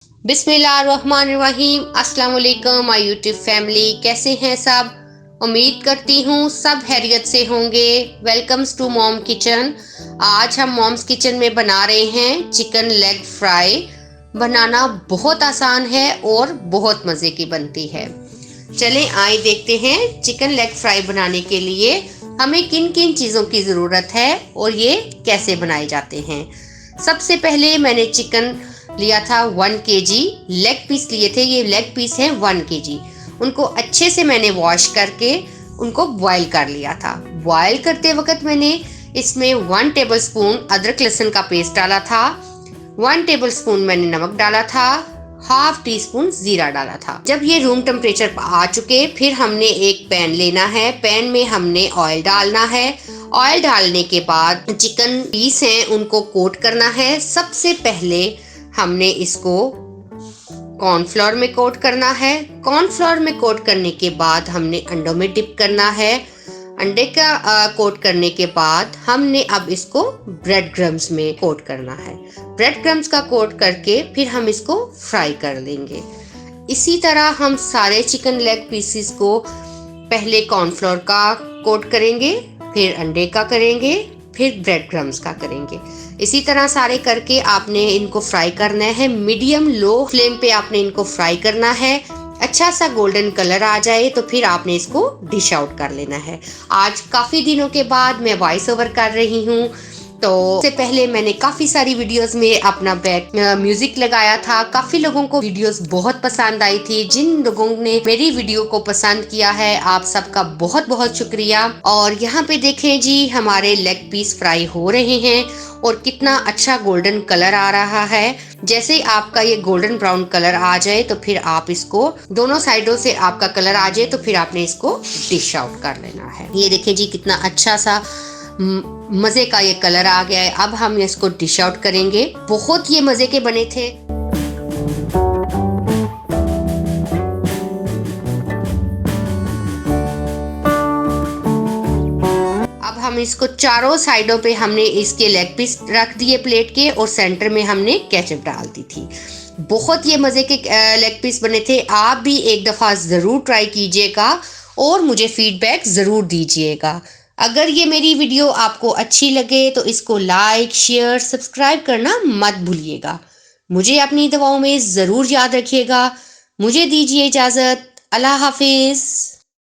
बिस्मिल्लाहिर्रहमानिर्रहीम। अस्सलाम वालेकुम माय यूट्यूब फैमिली, कैसे हैं सब? उम्मीद करती हूँ सब खैरियत से होंगे। Welcomes to mom kitchen. आज हम मॉम्स किचन में बना रहे हैं चिकन लेग फ्राई। बनाना बहुत आसान है और बहुत मज़े की बनती है। चलें आइए देखते हैं चिकन लेग फ्राई बनाने के लिए हमें किन किन चीज़ों की ज़रूरत है और ये कैसे बनाए जाते हैं। सबसे पहले मैंने चिकन लिया था 1 kg। लेग पीस लिए थे, ये लेग पीस हैं 1 kg। उनको अच्छे से मैंने वॉश करके उनको बॉईल कर लिया था। बॉईल करते वक्त मैंने इसमें 1 टेबल स्पून अदरक लहसुन का पेस्ट डाला था, 1 टेबल स्पून मैंने नमक डाला था, हाफ टी स्पून जीरा डाला था। जब ये रूम टेम्परेचर पर आ चुके फिर हमने एक पैन लेना है। पैन में हमने ऑयल डालना है। ऑयल डालने के बाद चिकन पीस हैं उनको कोट करना है। सबसे पहले हमने इसको कॉर्नफ्लोर में कोट करना है। कॉर्नफ्लोर में कोट करने के बाद हमने अंडों में डिप करना है। अंडे का कोट करने के बाद हमने अब इसको ब्रेड क्रम्स में कोट करना है। ब्रेड क्रम्स का कोट करके फिर हम इसको फ्राई कर लेंगे। इसी तरह हम सारे चिकन लेग पीसेस को पहले कॉर्नफ्लोर का कोट करेंगे, फिर अंडे का करेंगे, फिर ब्रेड क्रम्स का करेंगे। इसी तरह सारे करके आपने इनको फ्राई करना है। मीडियम लो फ्लेम पे आपने इनको फ्राई करना है। अच्छा सा गोल्डन कलर आ जाए तो फिर आपने इसको डिश आउट कर लेना है। आज काफ़ी दिनों के बाद मैं वॉइस ओवर कर रही हूँ, तो इससे पहले मैंने काफ़ी सारी वीडियोस में अपना बैक म्यूजिक लगाया था। काफ़ी लोगों को वीडियोस बहुत पसंद आई थी। जिन लोगों ने मेरी वीडियो को पसंद किया है आप सबका बहुत बहुत शुक्रिया। और यहाँ पे देखें जी, हमारे लेग पीस फ्राई हो रहे हैं और कितना अच्छा गोल्डन कलर आ रहा है। जैसे ही आपका ये गोल्डन ब्राउन कलर आ जाए तो फिर आप इसको दोनों साइडों से आपका कलर आ जाए तो फिर आपने इसको डिश आउट कर लेना है। ये देखें जी कितना अच्छा सा मज़े का ये कलर आ गया है। अब हम इसको डिश आउट करेंगे। बहुत ये मज़े के बने थे। अब हम इसको चारों साइडों पे हमने इसके लेग पीस रख दिए प्लेट के और सेंटर में हमने केचप डाल दी थी। बहुत ये मज़े के लेग पीस बने थे। आप भी एक दफ़ा ज़रूर ट्राई कीजिएगा और मुझे फीडबैक ज़रूर दीजिएगा। अगर ये मेरी वीडियो आपको अच्छी लगे तो इसको लाइक शेयर सब्सक्राइब करना मत भूलिएगा। मुझे अपनी दुआओं में ज़रूर याद रखिएगा। मुझे दीजिए इजाज़त। अल्लाह हाफिज़।